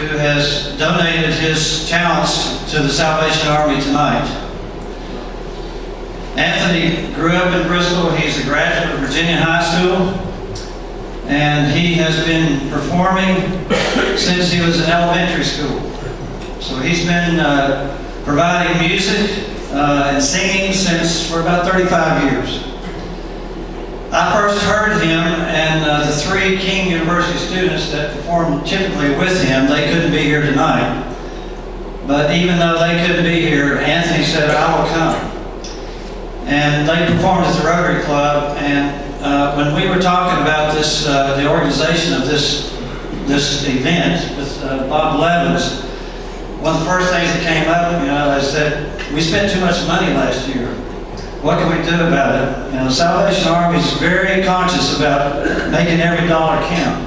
who has donated his talents to the Salvation Army tonight. Anthony grew up in Bristol. He's a graduate of Virginia High School, and he has been performing since he was in elementary school. So he's been providing music and singing since for about 35 years. I first heard him and the three King University students that perform typically with him. They couldn't be here tonight. But even though they couldn't be here, Anthony said, "I will come." And they performed at the Rotary Club. And when we were talking about this, the organization of this event with Bob Levins, one of the first things that came up, is that we spent too much money last year. What can we do about it? The Salvation Army is very conscious about making every dollar count.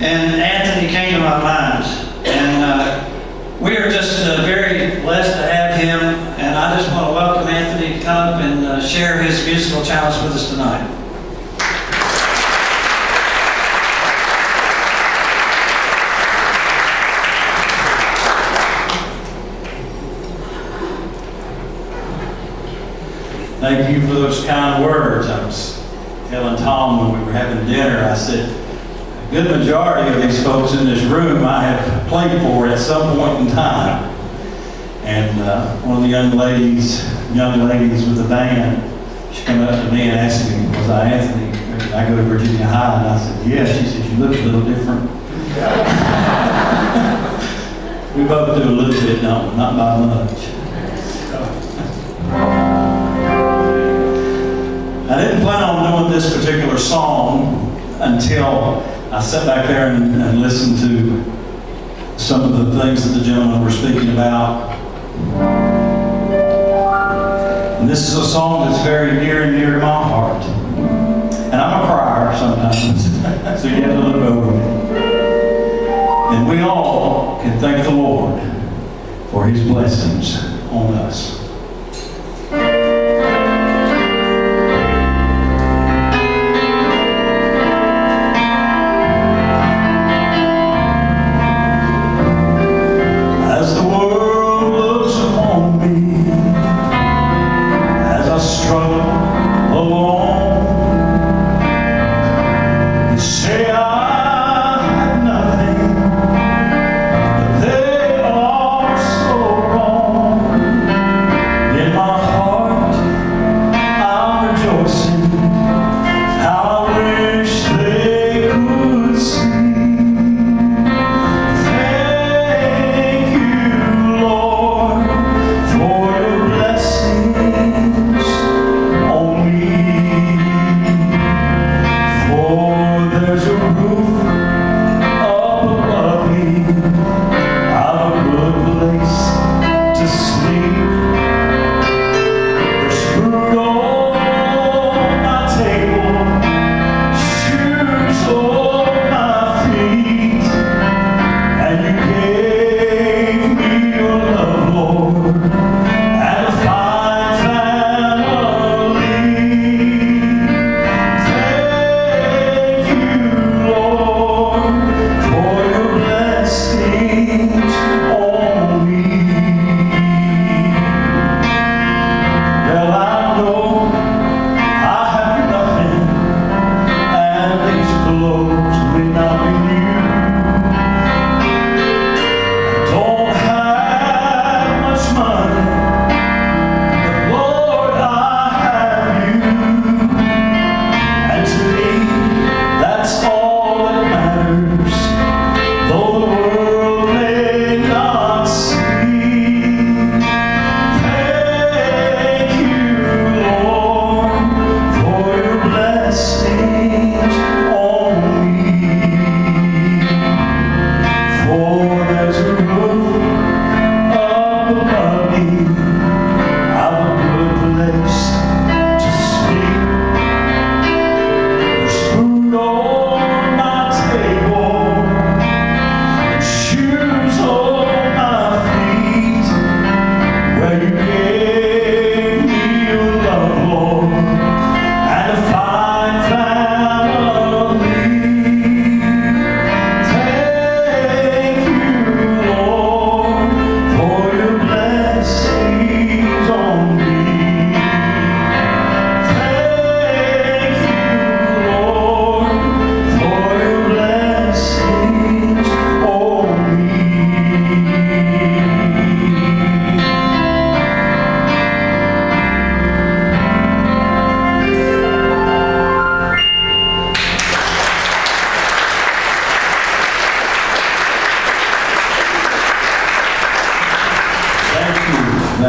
And Anthony came to my mind. And we are just very blessed to have him. And I just want to welcome Anthony to come up and share his musical talents with us tonight. Thank you for those kind words. I was telling Tom when we were having dinner, I said, a good majority of these folks in this room I have played for at some point in time. And one of the young ladies with the band, she came up to me and asked me, was I Anthony? Did I go to Virginia High? And I said, yes. She said, you look a little different. We both do a little bit, don't we? Not by much. I didn't plan on doing this particular song until I sat back there and listened to some of the things that the gentlemen were speaking about. And this is a song that's very near and dear to my heart. And I'm a crier sometimes, so you have to look over me. And we all can thank the Lord for His blessings on us. They are so wrong.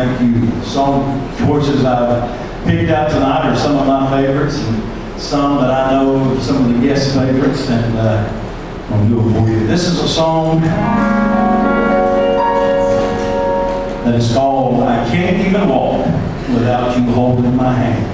thank you. Song choices I've picked out tonight are some of my favorites, and some that I know some of the guest favorites, and I'm going to do it for you. This is a song that is called I Can't Even Walk Without You Holding My Hand.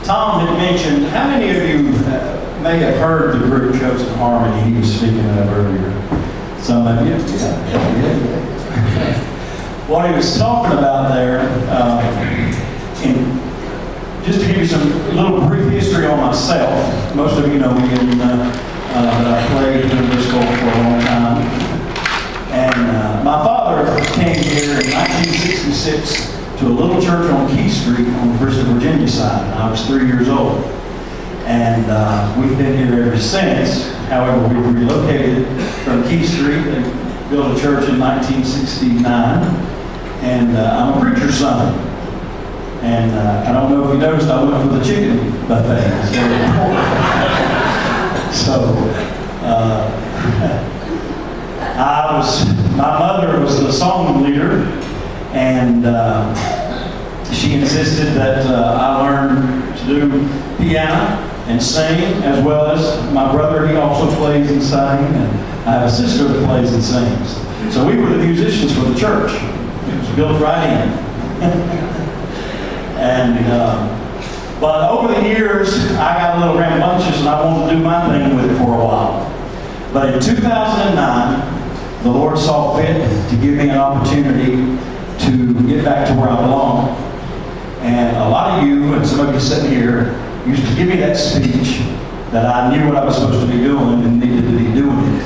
Tom had mentioned, how many of you may have heard the group Chosen Harmony he was speaking of earlier? Some of you? Yeah. What he was talking about there, just to give you some little brief history on myself, most of you know me that I played in Bristol for a long time. And my father came here in 1966 to a little church on Key Street on the Bristol, Virginia side. I was 3 years old. And we've been here ever since. However, we relocated from Key Street and built a church in 1969. And I'm a preacher's son. And I don't know if you noticed, I went for the chicken buffet. It's very important. So, my mother was the song leader, and she insisted that I learn to do piano and sing, as well as my brother. He also plays and sings, and I have a sister that plays and sings. So we were the musicians for the church. It was built right in. And but over the years, I got a little rambunctious, and I wanted to do my thing with it for a while. But in 2009, the Lord saw fit to give me an opportunity to get back to where I belong. And a lot of you, and some of you sitting here, used to give me that speech that I knew what I was supposed to be doing and needed to be doing it.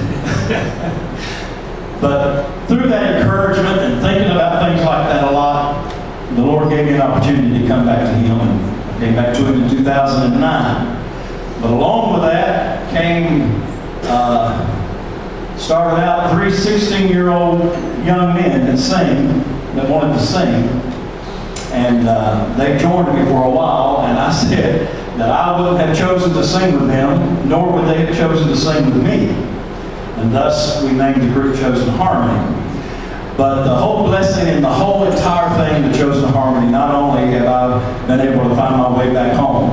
But through that encouragement and thinking about things like that a lot, the Lord gave me an opportunity to come back to Him and Came back to him in 2009. But along with that came, started out 3 16-year-old young men that wanted to sing. And they joined me for a while, and I said that I wouldn't have chosen to sing with them, nor would they have chosen to sing with me. And thus we named the group Chosen Harmony. But the whole blessing and the whole entire thing of Chosen Harmony, not only have I been able to find my way back home,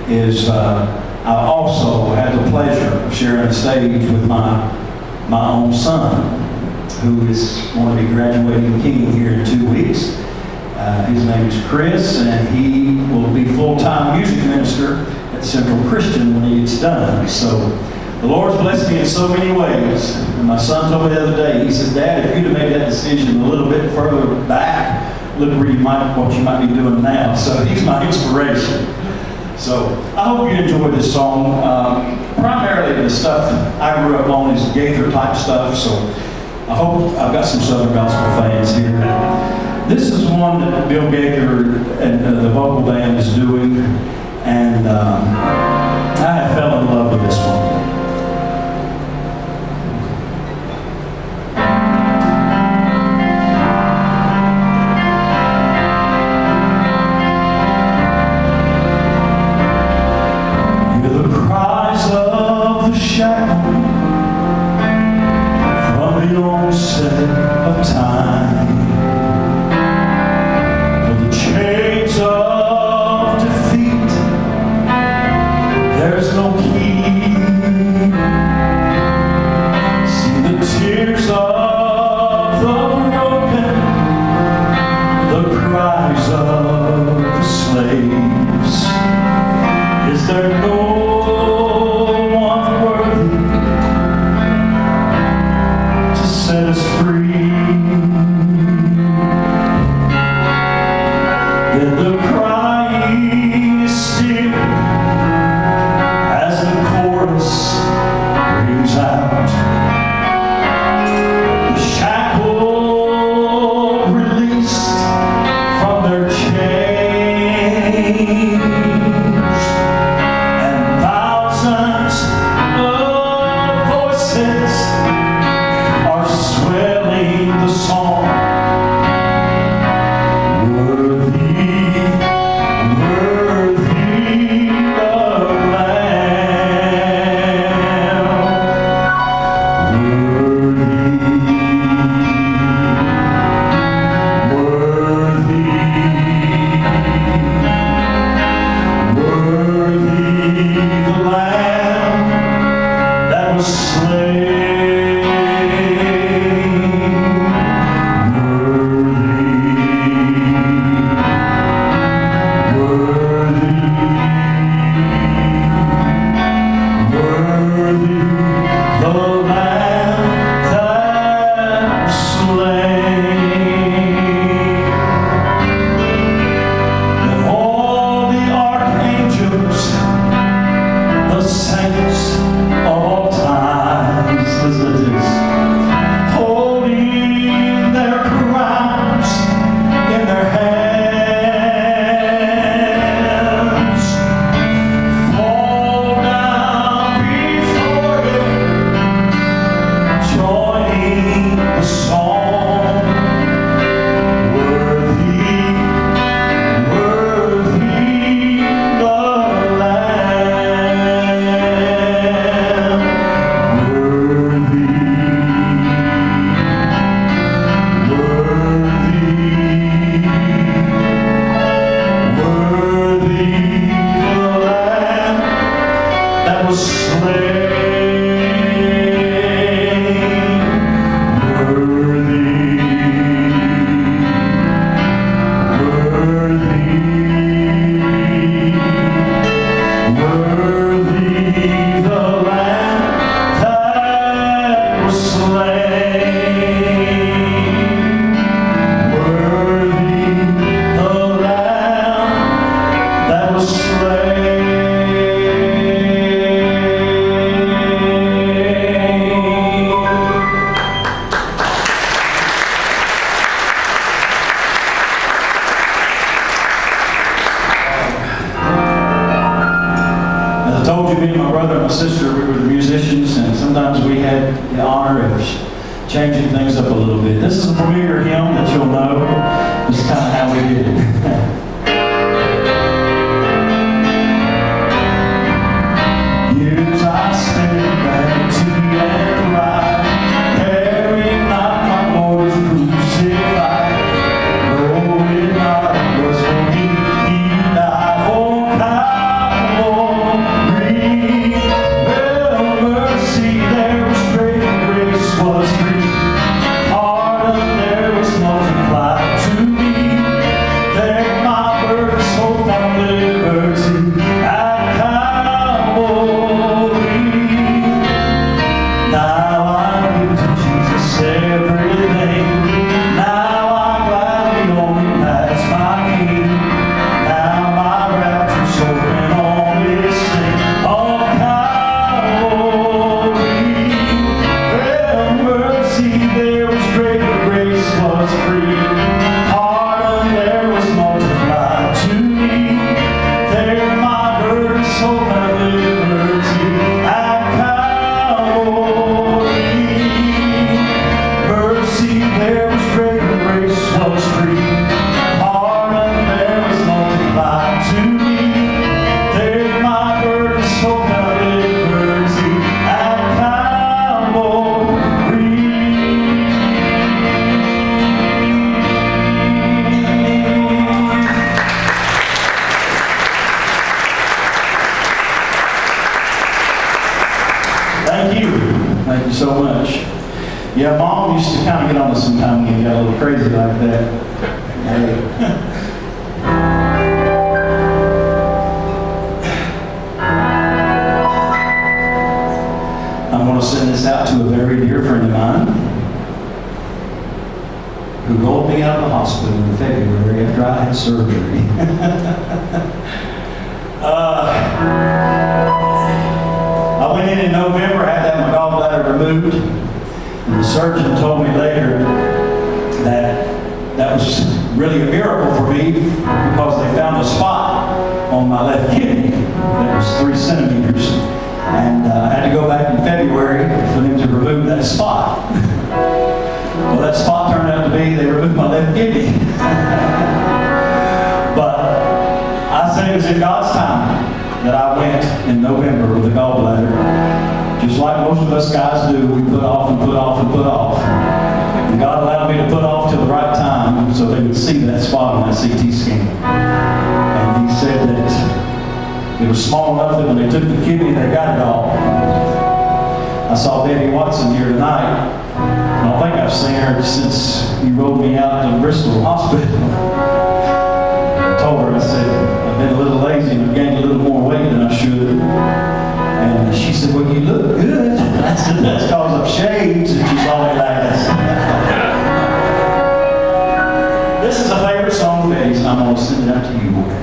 is I also had the pleasure of sharing the stage with my own son, who is going to be graduating king here in 2 weeks. His name is Chris, and he will be full-time music minister at Central Christian when he gets done. So the Lord's blessed me in so many ways. And my son told me the other day, he said, "Dad, if you'd have made that decision a little bit further back, look where what you might be doing now." So he's my inspiration. So I hope you enjoy this song. Primarily the stuff I grew up on is Gaither type stuff, so I hope I've got some Southern gospel fans here. This is one that Bill Gaither and the vocal band is doing, and I fell in love with this one. From the onset of time, for the chains of defeat told you, me and my brother and my sister, we were the musicians, and sometimes we had the honor of changing things up a little bit. This is a familiar hymn that you'll know. This is kind of how we did it. Years I spent back to and right, carrying out my Lord's crucified. Though it not was for me, He died on Calvary. Well, mercy, there was great, grace was free. Pardon, there was multiplied to me. There my burden so found liberty at Calvary. Now I give to Jesus everything. Now I gladly only pass my King. Now my rapture's open on this thing of Calvary. Well, mercy, there was great, grace was free. Pardon, there was multiplied to me. There my burden so found liberty at Calvary. Mercy, there was great, grace was free. Pardon, there was multiplied to me. There my burden so found liberty at Calvary. Thank you. Thank you so much. Yeah, Mom used to kind of get on us sometime when you got a little crazy like that. Hey. I'm going to send this out to a very dear friend of mine who rolled me out of the hospital in February after I had surgery. I went in November, had to have my gallbladder removed, and the surgeon told me later that that was really a miracle for me because they found a spot on my left kidney that was 3 centimeters, and I had to go back in February for them to remove that spot. Well, that spot turned out to be they removed my left kidney. But I say it was in God's time that I went in November with a gallbladder. Just like most of us guys do, we put off and put off and put off. And God allowed me to put off till the right time so they would see that spot on that CT scan. And He said that it was small enough that when they took the kidney, they got it all. I saw Debbie Watson here tonight. I don't think I've seen her since you rolled me out to Bristol Hospital. I told her, I said, I've been a little lazy and I've gained a little more weight than I should. And she said, well, you look good. I said, that's because I've shaved. And she saw me like that. This is a favorite song of Eddie's, and I'm going to send it out to you, boy.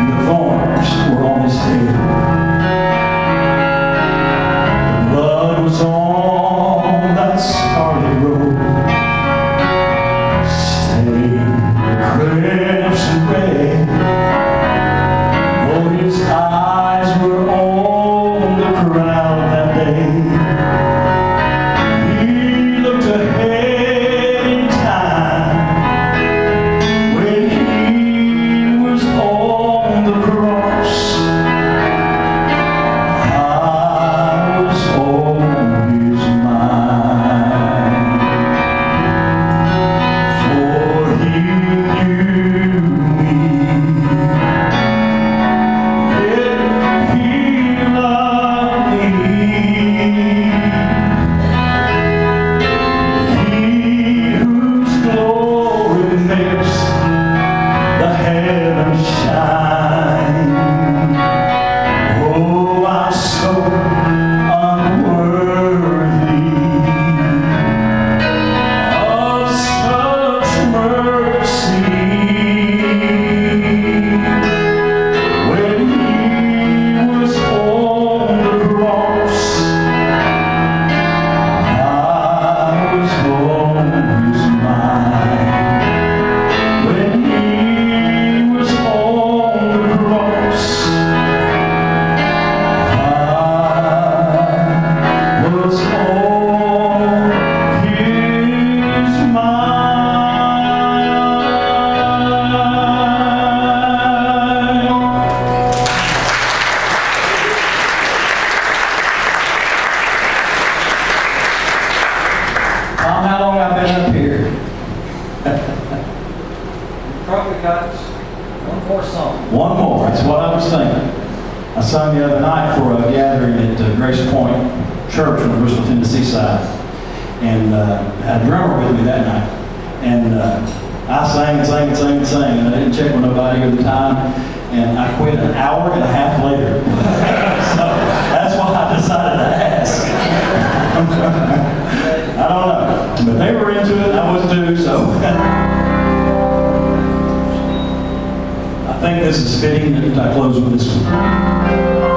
The thorns were on his head. what I was thinking. I sung the other night for a gathering at Grace Point Church on the Bristol, Tennessee side. And had a drummer with me that night. And I sang and sang and sang and sang, and I didn't check with nobody at the time. And I quit an hour and a half later. So that's why I decided to ask. I don't know. But they were into it, and I was too, so. I think this is fitting that I close with this one.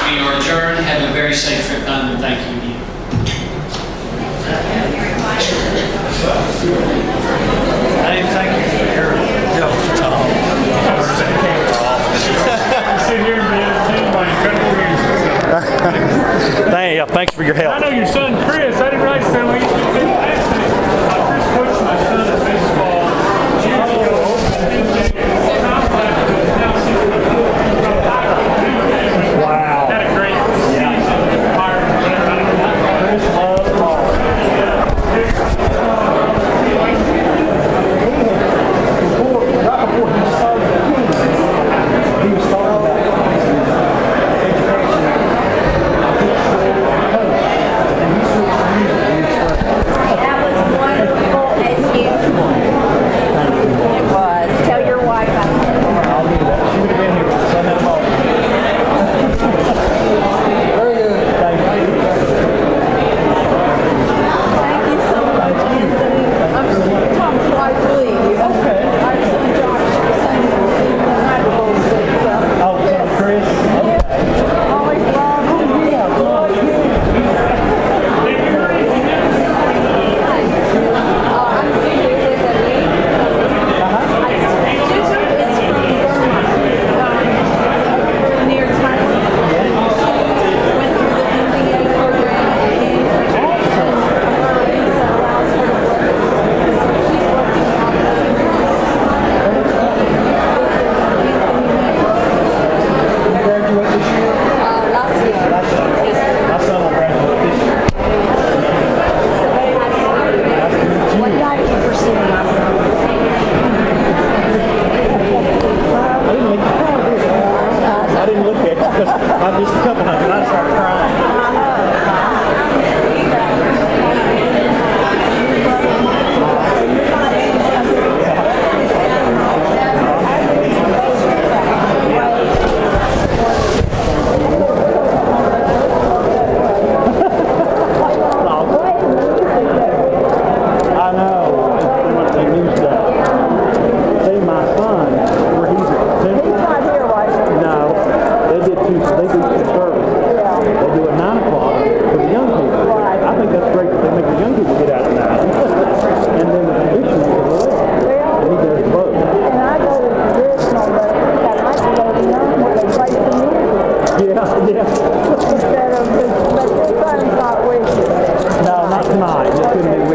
We are adjourned. Have a very safe trip home, and thank you again. Hey, thank you for your help, Tom. Sit here and be entertained by incredible music. Thanks for your help. I know your son Chris. I didn't write so he used to do last night. Chris coached my son at baseball years ago. Wow. Had a great season. Chris loves ball. Right before he started the team, he was talking about education. And he switched to music. That was wonderful as usual. It was. Tell your wife I said I'll do that. She would have been here for Sunday morning. Very good. Thank you. thank you so much, Anthony. I'm Tom quite believe you. Okay. Our son Josh sang the night before we said so. Oh, Chris. Always loved him. I'm here with a lady. It's from Burma. Near Thailand. Went through the MBA program and her visa allows her to work. She's working out there. You graduate this year? Last year. My son will graduate this year. What did I keep pursuing my son? I didn't look at it because I'm just a couple hundred. I started crying. I know. They knew stuff. See, my son, where he's at Temple. Not here right now. No, they do two services. They do at 9 o'clock for the young people. I think that's great that they make the young people get out at 9. And then the conditioning is 11. And he does both. And I go to the traditional, but I like to go to the young where they play some music Yeah. instead of just, but your son's not with you. No, not tonight. It couldn't be